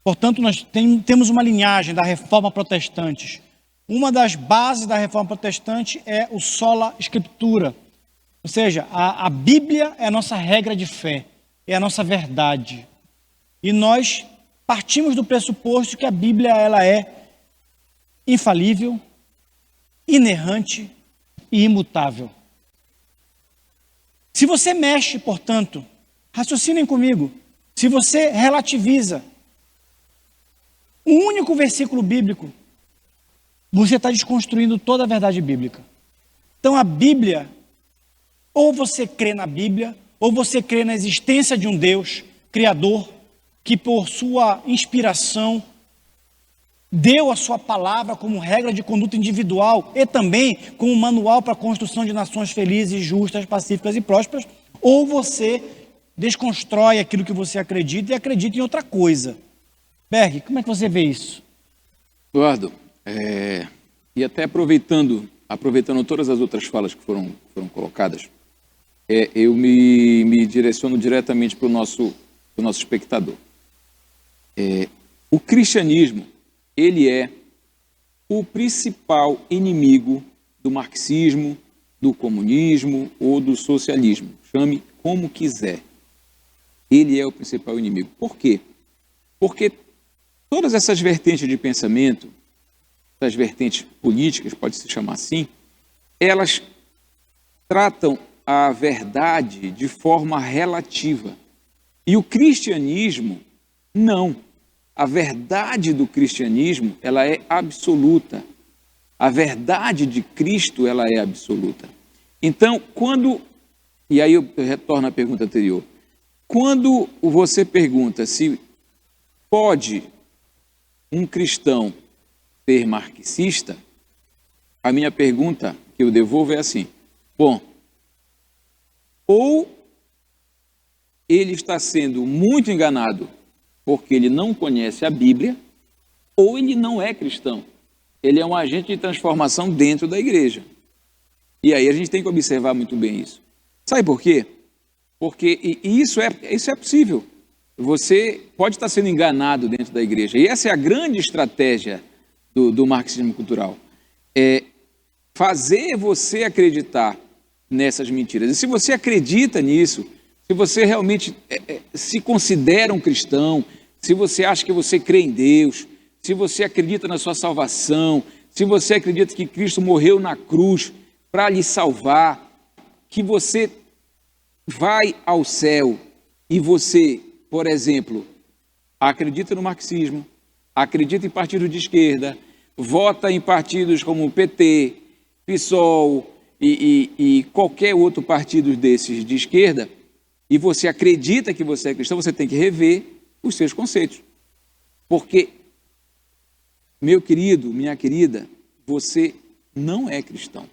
Portanto, nós temos uma linhagem da Reforma Protestante. Uma das bases da Reforma Protestante é o sola scriptura. Ou seja, a Bíblia é a nossa regra de fé, é a nossa verdade. E nós partimos do pressuposto que a Bíblia ela é infalível, inerrante e imutável. Se você mexe, portanto, raciocinem comigo, se você relativiza um único versículo bíblico, você está desconstruindo toda a verdade bíblica. Então a Bíblia, ou você crê na Bíblia, ou você crê na existência de um Deus criador, que por sua inspiração deu a sua palavra como regra de conduta individual e também como manual para a construção de nações felizes, justas, pacíficas e prósperas, ou você desconstrói aquilo que você acredita e acredita em outra coisa. Berg, como é que você vê isso? Eduardo, e até aproveitando todas as outras falas que foram colocadas, eu me direciono diretamente para o nosso do nosso espectador. O cristianismo, ele é o principal inimigo do marxismo, do comunismo ou do socialismo. Chame como quiser. Ele é o principal inimigo. Por quê? Porque todas essas vertentes de pensamento, essas vertentes políticas, pode-se chamar assim, elas tratam a verdade de forma relativa. E o cristianismo, não. A verdade do cristianismo, ela é absoluta. A verdade de Cristo, ela é absoluta. Então, e aí eu retorno à pergunta anterior. Quando você pergunta se pode um cristão ser marxista, a minha pergunta que eu devolvo é assim: bom, ou ele está sendo muito enganado porque ele não conhece a Bíblia, ou ele não é cristão. Ele é um agente de transformação dentro da igreja. E aí a gente tem que observar muito bem isso. Sabe por quê? Porque isso é possível. Você pode estar sendo enganado dentro da igreja. E essa é a grande estratégia do marxismo cultural. É fazer você acreditar nessas mentiras. E se você acredita nisso, se você realmente se considera um cristão, se você acha que você crê em Deus, se você acredita na sua salvação, se você acredita que Cristo morreu na cruz para lhe salvar, que você vai ao céu e você, por exemplo, acredita no marxismo, acredita em partidos de esquerda, vota em partidos como o PT, PSOL e qualquer outro partido desses de esquerda, e você acredita que você é cristão, você tem que rever os seus conceitos. Porque, meu querido, minha querida, você não é cristão.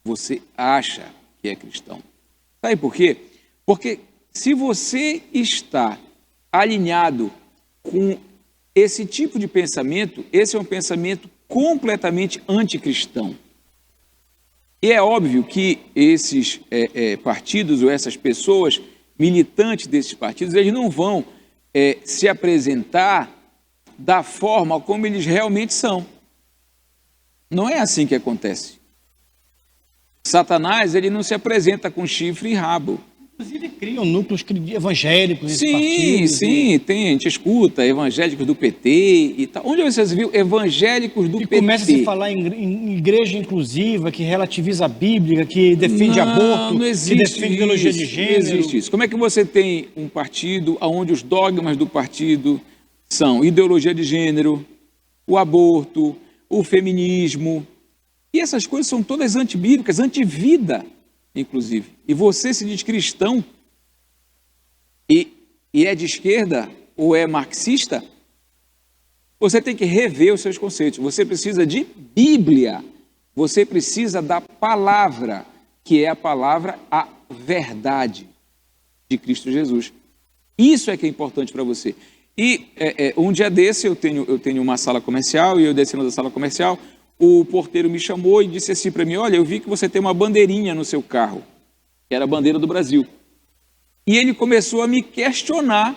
Você acha que é cristão. Sabe por quê? Porque se você está alinhado com esse tipo de pensamento, esse é um pensamento completamente anticristão. E é óbvio que esses partidos ou essas pessoas, militantes desses partidos, eles não vão se apresentar da forma como eles realmente são. Não é assim que acontece. Satanás, ele não se apresenta com chifre e rabo. Inclusive, criam núcleos evangélicos nesses partidos. Sim, tem, a gente escuta evangélicos do PT e tal. Onde você viu evangélicos do PT? Começa a se falar em igreja inclusiva, que relativiza a Bíblia, que defende aborto, que defende ideologia de gênero. Não existe isso. Como é que você tem um partido onde os dogmas do partido são ideologia de gênero, o aborto, o feminismo, e essas coisas são todas antibíblicas, antivida, inclusive. E você se diz cristão e é de esquerda ou é marxista, você tem que rever os seus conceitos. Você precisa de Bíblia, você precisa da palavra, que é a palavra, a verdade de Cristo Jesus. Isso é que é importante para você. E um dia desse eu tenho uma sala comercial e eu descendo da sala comercial, o porteiro me chamou e disse assim para mim: olha, eu vi que você tem uma bandeirinha no seu carro, que era a bandeira do Brasil. E ele começou a me questionar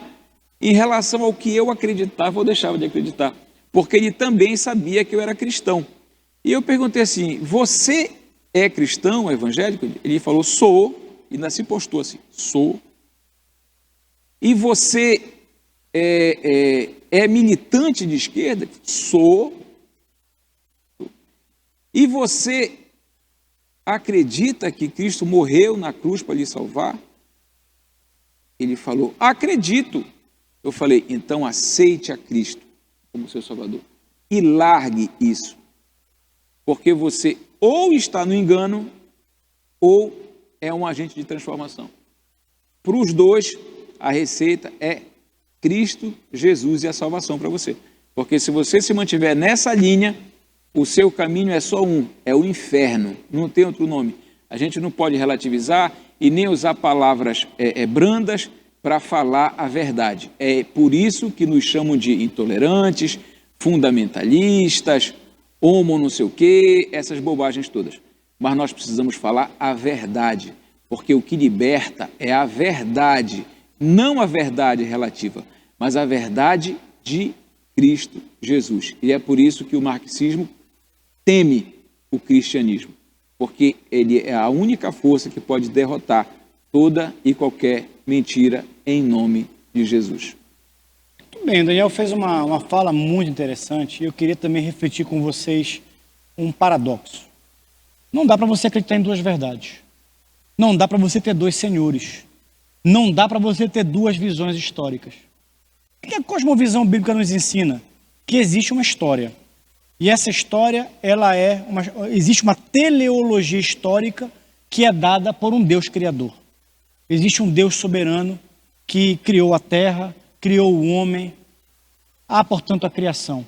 em relação ao que eu acreditava ou deixava de acreditar, porque ele também sabia que eu era cristão. E eu perguntei assim: você é cristão, evangélico? Ele falou: sou, e ainda se postou assim: sou. E você é militante de esquerda? Sou. E você acredita que Cristo morreu na cruz para lhe salvar? Ele falou: acredito. Eu falei: então aceite a Cristo como seu Salvador e largue isso, porque você ou está no engano ou é um agente de transformação. Para os dois, a receita é Cristo, Jesus e a salvação para você. Porque se você se mantiver nessa linha, o seu caminho é só um, é o inferno, não tem outro nome. A gente não pode relativizar e nem usar palavras brandas para falar a verdade. É por isso que nos chamam de intolerantes, fundamentalistas, homo não sei o quê, essas bobagens todas. Mas nós precisamos falar a verdade, porque o que liberta é a verdade não a verdade relativa, mas a verdade de Cristo Jesus. E é por isso que o marxismo teme o cristianismo, porque ele é a única força que pode derrotar toda e qualquer mentira em nome de Jesus. Muito bem, o Daniel fez uma fala muito interessante e eu queria também refletir com vocês um paradoxo. Não dá para você acreditar em duas verdades. Não dá para você ter dois senhores. Não dá para você ter duas visões históricas. O que a cosmovisão bíblica nos ensina? Que existe uma história. E essa história, existe uma teleologia histórica que é dada por um Deus criador. Existe um Deus soberano que criou a terra, criou o homem. Há, portanto, a criação.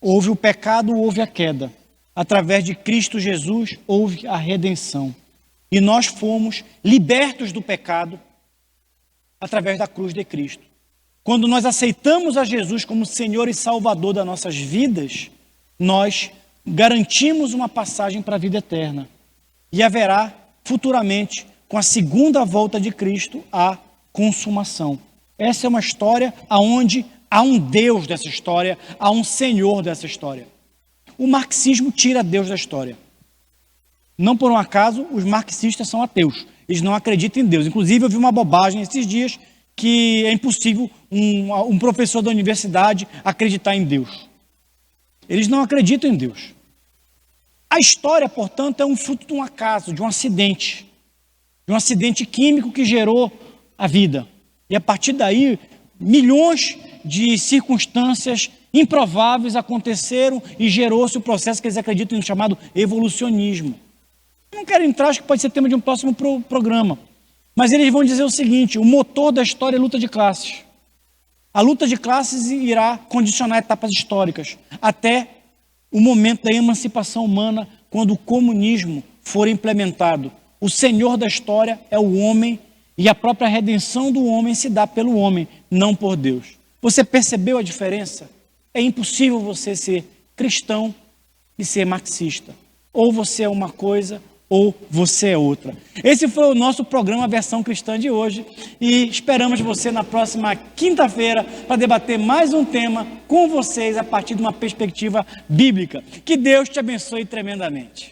Houve o pecado, houve a queda. Através de Cristo Jesus, houve a redenção. E nós fomos libertos do pecado através da cruz de Cristo. Quando nós aceitamos a Jesus como Senhor e Salvador das nossas vidas, nós garantimos uma passagem para a vida eterna. E haverá futuramente, com a segunda volta de Cristo, a consumação. Essa é uma história onde há um Deus dessa história, há um Senhor dessa história. O marxismo tira Deus da história. Não por um acaso, os marxistas são ateus. Eles não acreditam em Deus. Inclusive, eu vi uma bobagem esses dias que é impossível um professor da universidade acreditar em Deus. Eles não acreditam em Deus. A história, portanto, é um fruto de um acaso, de um acidente químico que gerou a vida. E a partir daí, milhões de circunstâncias improváveis aconteceram e gerou-se o processo que eles acreditam no chamado evolucionismo. Eu não quero entrar, acho que pode ser tema de um próximo programa. Mas eles vão dizer o seguinte: o motor da história é a luta de classes. A luta de classes irá condicionar etapas históricas, até o momento da emancipação humana, quando o comunismo for implementado. O senhor da história é o homem, e a própria redenção do homem se dá pelo homem, não por Deus. Você percebeu a diferença? É impossível você ser cristão e ser marxista. Ou você é uma coisa, ou você é outra. Esse foi o nosso programa Versão Cristã de hoje e esperamos você na próxima quinta-feira para debater mais um tema com vocês a partir de uma perspectiva bíblica. Que Deus te abençoe tremendamente.